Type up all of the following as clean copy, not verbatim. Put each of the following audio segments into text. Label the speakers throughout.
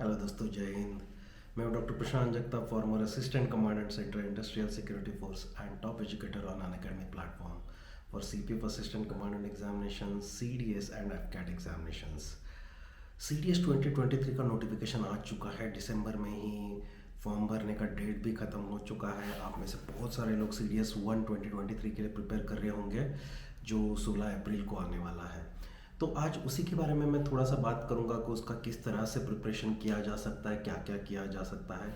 Speaker 1: Hello दोस्तों, जय हिंद। मैं हूं doctor Prashant Jagtap, farmer assistant commandant sector industrial security force and top educator on Unacademy platform for CPF assistant commandant examination, CDS and AFCAT examinations. CDS 2023 का notification आ चुका है। दिसंबर में ही form भरने का डेट भी ख़त्म हो चुका है। आप में से बहुत सारे लोग सीडीएस 1 2023 के लिए प्रिपेयर कर रहे होंगे, जो 16 अप्रैल को आने वाला है। तो आज उसी के बारे में मैं थोड़ा सा बात करूंगा कि उसका किस तरह से प्रिपरेशन किया जा सकता है, क्या क्या किया जा सकता है।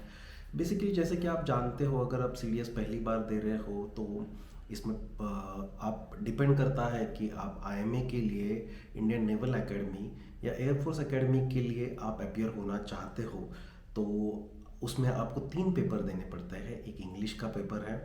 Speaker 1: बेसिकली जैसे कि आप जानते हो, अगर आप सीडीएस पहली बार दे रहे हो तो इसमें आप डिपेंड करता है कि आप आईएमए के लिए इंडियन नेवल एकेडमी या एयरफोर्स एकेडमी के लिए आप अपियर होना चाहते हो, तो उसमें आपको 3 पेपर देने पड़ते हैं। एक इंग्लिश का पेपर है,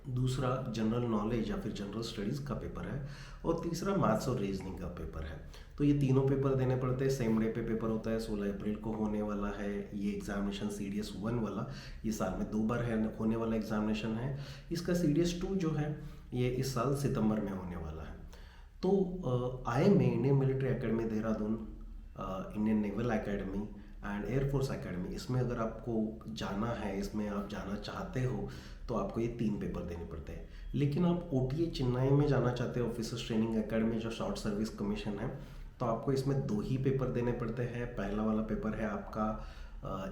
Speaker 1: दूसरा जनरल नॉलेज या फिर जनरल स्टडीज़ का पेपर है, और तीसरा मैथ्स और रीजनिंग का पेपर है। तो ये तीनों पेपर देने पड़ते हैं। सेम डे पे पेपर होता है, 16 अप्रैल को होने वाला है ये एग्जामिनेशन। सीडीएस 1 वाला ये साल में 2 बार है होने वाला एग्जामिनेशन है। इसका सीडीएस 2 जो है ये इस साल सितंबर में होने वाला है। तो IMA Indian military academy Dehradun, Indian naval academy and air force academy, इसमें अगर आपको जाना है, इसमें आप जाना चाहते हो, तो आपको ये 3 पेपर देने पड़ते हैं। लेकिन आप ओटीए चेन्नई में जाना चाहते हो, ऑफिसर्स ट्रेनिंग एकेडमी जो शॉर्ट सर्विस कमीशन है, तो आपको इसमें 2 ही पेपर देने पड़ते हैं। पहला वाला पेपर है आपका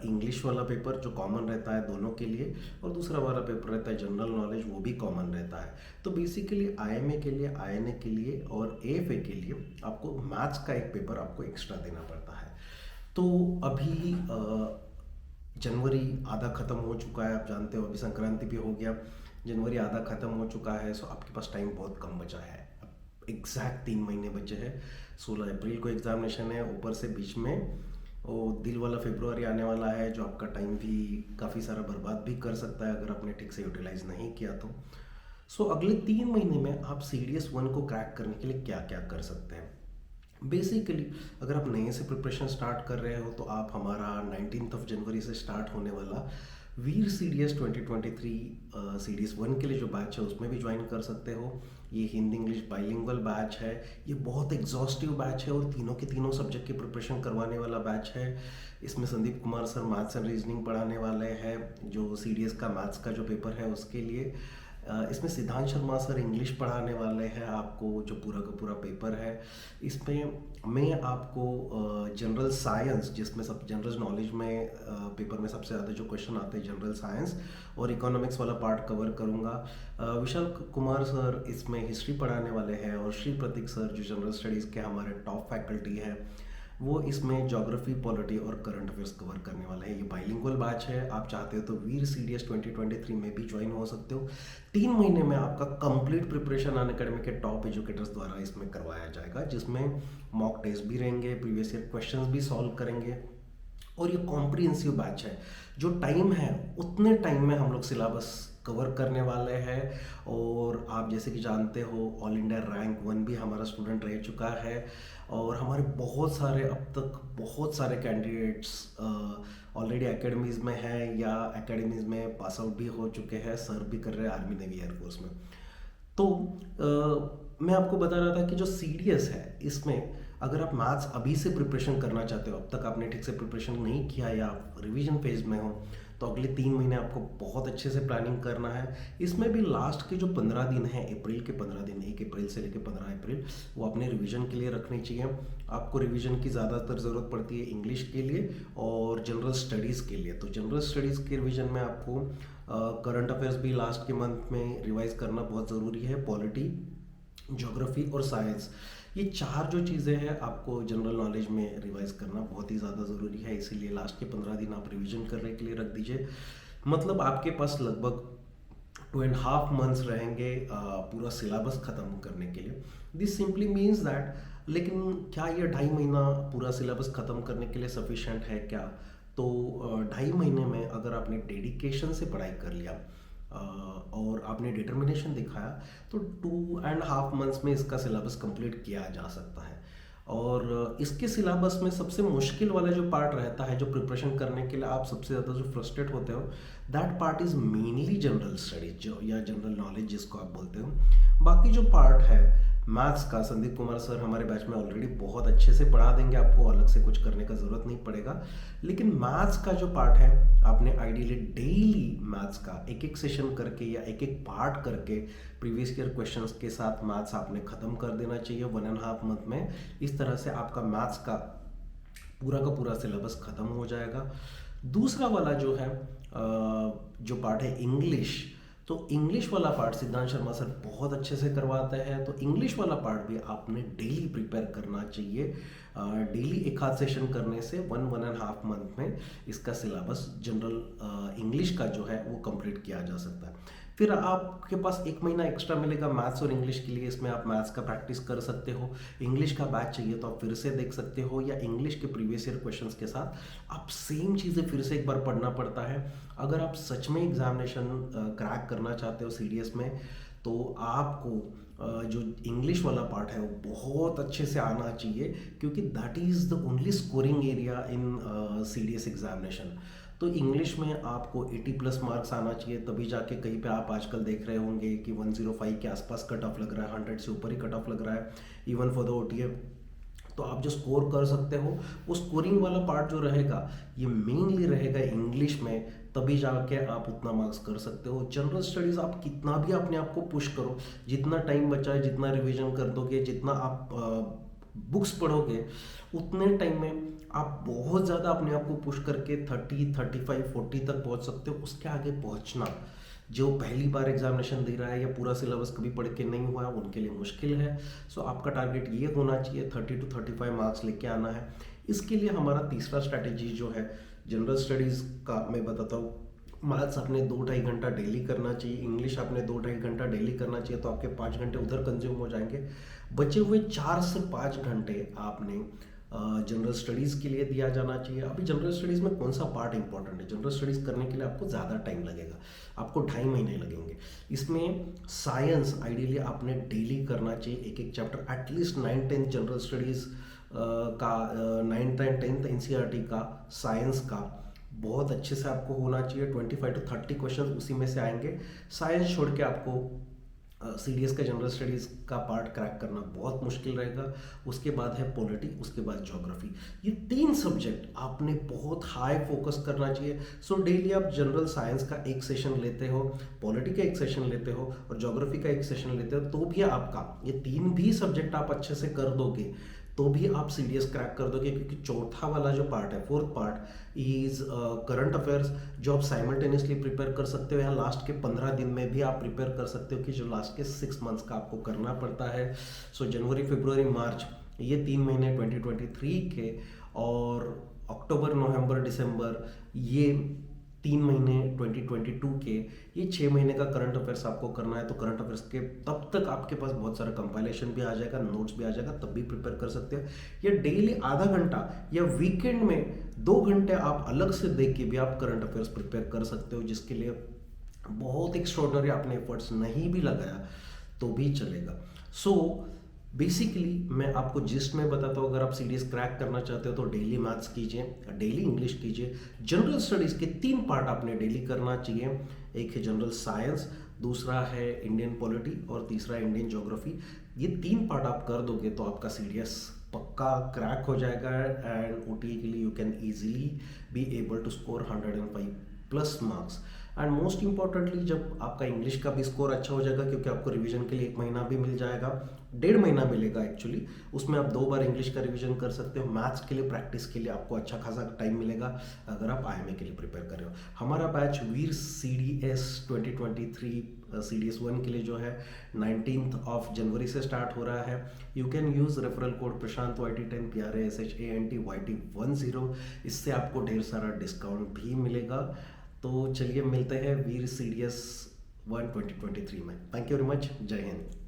Speaker 1: इंग्लिश वाला पेपर, जो कॉमन रहता है दोनों के लिए, और दूसरा वाला पेपर रहता है जनरल नॉलेज, वो भी कॉमन रहता है। तो बेसिकली आईएमए के लिए, आईएनए के लिए और एएफए के लिए आपको मैथ्स का एक पेपर आपको एक्स्ट्रा देना पड़ता है। तो अभी जनवरी आधा ख़त्म हो चुका है, आप जानते हो, अभी संक्रांति भी हो गया, जनवरी आधा ख़त्म हो चुका है। सो आपके पास टाइम बहुत कम बचा है। एग्जैक्ट 3 महीने बचे हैं। 16 अप्रैल को एग्जामिनेशन है, ऊपर से बीच में वो दिल वाला फेब्रुआरी आने वाला है, जो आपका टाइम भी काफ़ी सारा बर्बाद भी कर सकता है अगर आपने ठीक से यूटिलाइज नहीं किया तो। सो अगले 3 महीने में आप सीडीएस 1 को क्रैक करने के लिए क्या क्या कर सकते हैं। बेसिकली अगर आप नए से प्रिपरेशन स्टार्ट कर रहे हो, तो आप हमारा 19 जनवरी से स्टार्ट होने वाला वीर सीडीएस 2023 सीडीएस 1 के लिए जो बैच है उसमें भी ज्वाइन कर सकते हो। ये हिंदी इंग्लिश बाइलिंगुअल बैच है। ये बहुत एग्जॉस्टिव बैच है और तीनों के तीनों सब्जेक्ट की प्रिपरेशन करवाने वाला बैच है। इसमें Sandeep Kumar sir maths and reasoning पढ़ाने वाले हैं, जो सीडीएस का मैथ्स का जो पेपर है उसके लिए। इसमें सिद्धांत शर्मा सर इंग्लिश पढ़ाने वाले हैं आपको, जो पूरा का पूरा पेपर है। इसमें मैं आपको जनरल साइंस, जिसमें सब जनरल नॉलेज में पेपर में सबसे ज़्यादा जो क्वेश्चन आते हैं जनरल साइंस और इकोनॉमिक्स वाला पार्ट कवर करूँगा। विशाल कुमार सर इसमें हिस्ट्री पढ़ाने वाले हैं, और श्री प्रतीक सर जो जनरल स्टडीज़ के हमारे टॉप फैकल्टी है, वो इसमें ज्योग्राफी, पॉलिटी और करंट अफेयर्स कवर करने वाला है। ये बाइलिंगुअल बैच है। आप चाहते हो तो वीर सीडीएस 2023 में भी ज्वाइन हो सकते हो। 3 महीने में आपका कंप्लीट प्रिपरेशन अनअकैडमी के टॉप एजुकेटर्स द्वारा इसमें करवाया जाएगा, जिसमें मॉक टेस्ट भी रहेंगे, प्रीवियस ईयर क्वेश्चंस भी सॉल्व करेंगे, और ये कॉम्प्रिहेंसिव बैच है। जो टाइम है उतने टाइम में हम लोग सिलेबस कवर करने वाले हैं। और आप जैसे कि जानते हो, ऑल इंडिया रैंक 1 भी हमारा स्टूडेंट रह चुका है, और हमारे बहुत सारे, अब तक बहुत सारे कैंडिडेट्स ऑलरेडी एकेडमीज़ में हैं या एकेडमीज़ में पास आउट भी हो चुके हैं, सर्व भी कर रहे हैं आर्मी, नेवी, एयरफोर्स में। तो मैं आपको बता रहा था कि जो सीडीएस है, इसमें अगर आप मैथ्स अभी से प्रिपरेशन करना चाहते हो, अब तक आपने ठीक से प्रिपरेशन नहीं किया या आप रिवीजन फेज में हो, तो अगले 3 महीने आपको बहुत अच्छे से प्लानिंग करना है। इसमें भी लास्ट के जो 15 दिन हैं, अप्रैल के 15 दिन, 1 अप्रैल से लेकर 15 अप्रैल, वो अपने रिवीजन के लिए रखनी चाहिए। आपको रिवीजन की ज़्यादातर ज़रूरत पड़ती है इंग्लिश के लिए और जनरल स्टडीज़ के लिए। तो जनरल स्टडीज़ के रिवीजन में आपको करंट अफेयर्स भी लास्ट के मंथ में रिवाइज करना बहुत ज़रूरी है। पॉलिटी, ज्योग्राफी और साइंस, ये 4 जो चीज़ें हैं आपको जनरल नॉलेज में रिवाइज करना बहुत ही ज़्यादा ज़रूरी है। इसीलिए लास्ट के 15 दिन आप रिवीजन करने के लिए रख दीजिए। मतलब आपके पास लगभग 2.5 मंथ्स रहेंगे पूरा सिलेबस ख़त्म करने के लिए। दिस सिंपली मीन्स दैट, लेकिन क्या ये 2.5 महीना पूरा सिलेबस ख़त्म करने के लिए सफिशेंट है क्या? तो 2.5 महीने में अगर आपने डेडिकेशन से पढ़ाई कर लिया और आपने डिटर्मिनेशन दिखाया, तो 2.5 मंथ्स में इसका सिलेबस कंप्लीट किया जा सकता है। और इसके सिलेबस में सबसे मुश्किल वाला जो पार्ट रहता है, जो प्रिपरेशन करने के लिए आप सबसे ज़्यादा जो फ्रस्ट्रेट होते हो, that part is mainly general studies, जो या जनरल नॉलेज जिसको आप बोलते हो। बाकी जो पार्ट है मैथ्स का संदीप कुमार सर हमारे बैच में ऑलरेडी बहुत अच्छे से पढ़ा देंगे, आपको अलग से कुछ करने का ज़रूरत नहीं पड़ेगा। लेकिन मैथ्स का जो पार्ट है, आपने आइडियली डेली मैथ्स का एक एक सेशन करके या एक एक पार्ट करके प्रीवियस ईयर क्वेश्चंस के साथ मैथ्स आपने ख़त्म कर देना चाहिए 1.5 मंथ में। इस तरह से आपका मैथ्स का पूरा सिलेबस ख़त्म हो जाएगा। दूसरा वाला जो है जो पार्ट है इंग्लिश, तो इंग्लिश वाला पार्ट सिद्धांत शर्मा सर बहुत अच्छे से करवाते हैं। तो इंग्लिश वाला पार्ट भी आपने डेली प्रिपेयर करना चाहिए। डेली एक आध सेशन करने से 1.5 मंथ में इसका सिलेबस जनरल इंग्लिश का जो है वो कंप्लीट किया जा सकता है। फिर आपके पास 1 महीना एक्स्ट्रा मिलेगा मैथ्स और इंग्लिश के लिए। इसमें आप मैथ्स का प्रैक्टिस कर सकते हो, इंग्लिश का बैच चाहिए तो आप फिर से देख सकते हो, या इंग्लिश के प्रीवियस ईयर क्वेश्चंस के साथ आप सेम चीज़ें फिर से एक बार पढ़ना पड़ता है। अगर आप सच में एग्जामिनेशन क्रैक करना चाहते हो सीडीएस में, तो आपको जो इंग्लिश वाला पार्ट है वो बहुत अच्छे से आना चाहिए, क्योंकि that is the only scoring area in CDS examination. तो इंग्लिश में आपको 80+ मार्क्स आना चाहिए, तभी जाके कहीं पे आप आजकल देख रहे होंगे कि 105 के आसपास कट ऑफ लग रहा है, 100 से ऊपर ही कट ऑफ लग रहा है इवन फॉर द ओटीए। तो आप जो स्कोर कर सकते हो वो स्कोरिंग वाला पार्ट जो रहेगा ये मेनली रहेगा इंग्लिश में, तभी जाके आप उतना मार्क्स कर सकते हो। जनरल स्टडीज़ आप कितना भी अपने आप को पुश करो, जितना टाइम बचा है, जितना रिवीजन कर दोगे, जितना आप बुक्स पढ़ोगे, उतने टाइम में आप बहुत ज़्यादा अपने आप को पुश करके 30, 35, 40 तक पहुंच सकते हो। उसके आगे पहुंचना जो पहली बार एग्जामिनेशन दे रहा है या पूरा सिलेबस कभी पढ़ के नहीं हुआ है उनके लिए मुश्किल है। सो आपका टारगेट ये होना चाहिए 30 to 35 मार्क्स लेके आना है। इसके लिए हमारा तीसरा स्ट्रैटेजी जो है जनरल स्टडीज़ का मैं बताता हूँ। मैथ्स आपने 2-2.5 घंटा डेली करना चाहिए, इंग्लिश आपने 2-2.5 घंटा डेली करना चाहिए, तो आपके 5 घंटे उधर कंज्यूम हो जाएंगे। बचे हुए 4 से 5 घंटे आपने जनरल स्टडीज़ के लिए दिया जाना चाहिए। अभी जनरल स्टडीज़ में कौन सा पार्ट इंपॉर्टेंट है? जनरल स्टडीज़ करने के लिए आपको ज़्यादा टाइम लगेगा, आपको 2.5 महीने लगेंगे। इसमें साइंस आइडियली आपने डेली करना चाहिए, एक एक चैप्टर एटलीस्ट 9-10 जनरल स्टडीज़ का 9-10 एनसीईआरटी का साइंस का बहुत अच्छे से आपको होना चाहिए। 25 to 30 क्वेश्चन उसी में से आएंगे। साइंस छोड़ के आपको सीडीएस का जनरल स्टडीज़ का पार्ट क्रैक करना बहुत मुश्किल रहेगा। उसके बाद है पॉलिटी, उसके बाद ज्योग्राफी। ये 3 सब्जेक्ट आपने बहुत हाई फोकस करना चाहिए। सो डेली आप जनरल साइंस का एक सेशन लेते हो, पॉलिटी का एक सेशन लेते हो और ज्योग्राफी का एक सेशन लेते हो, तो भी आपका ये 3 भी सब्जेक्ट आप अच्छे से कर दोगे तो भी आप सीडीएस क्रैक कर दोगे। क्योंकि चौथा वाला जो पार्ट है, fourth part is current affairs, जो आप साइमल्टेनियसली प्रिपेयर कर सकते हो, या लास्ट के 15 दिन में भी आप प्रिपेयर कर सकते हो, कि जो लास्ट के 6 मंथ्स का आपको करना पड़ता है। सो जनवरी, फरवरी, मार्च ये 3 महीने 2023 के, और अक्टूबर, नवंबर, दिसंबर ये 3 महीने 2022 के, ये 6 महीने का करंट अफेयर्स आपको करना है। तो करंट अफेयर्स के तब तक आपके पास बहुत सारा कंपाइलेशन भी आ जाएगा, नोट्स भी आ जाएगा, तब भी प्रिपेयर कर सकते हो। या डेली आधा घंटा या वीकेंड में 2 घंटे आप अलग से देख के भी आप करंट अफेयर्स प्रिपेयर कर सकते हो, जिसके लिए बहुत एक्स्ट्रॉर्डनरी आपने एफर्ट्स नहीं भी लगाया तो भी चलेगा। सो बेसिकली मैं आपको जिस्ट में बताता हूँ, अगर आप सीडीएस क्रैक करना चाहते हो तो डेली मैथ्स कीजिए, डेली इंग्लिश कीजिए। जनरल स्टडीज़ के 3 पार्ट आपने डेली करना चाहिए। एक है जनरल साइंस, दूसरा है इंडियन पॉलिटी और तीसरा इंडियन ज्योग्राफी। ये 3 पार्ट आप कर दोगे तो आपका सीडीएस पक्का क्रैक हो जाएगा, एंड ओटीए के लिए you can easily be able to score 105+ marks. And most importantly जब आपका इंग्लिश का भी स्कोर अच्छा हो जाएगा, क्योंकि आपको रिवीजन के लिए 1 महीना भी मिल जाएगा, 1.5 महीना मिलेगा एक्चुअली, उसमें आप 2 बार इंग्लिश का रिवीजन कर सकते हो। मैथ्स के लिए प्रैक्टिस के लिए आपको अच्छा खासा टाइम मिलेगा अगर आप आईएमए के लिए प्रिपेयर कर रहे हो। हमारा बैच वीर सीडीएस 2023 सीडीएस 1 के लिए जो है 19 जनवरी से स्टार्ट हो रहा है। You can use referral code Prashant YT10 PRASHANT YT10। इससे आपको ढेर सारा डिस्काउंट भी मिलेगा। तो चलिए मिलते हैं वीर सीडीएस 1 2023 में। Thank you very much. जय हिंद।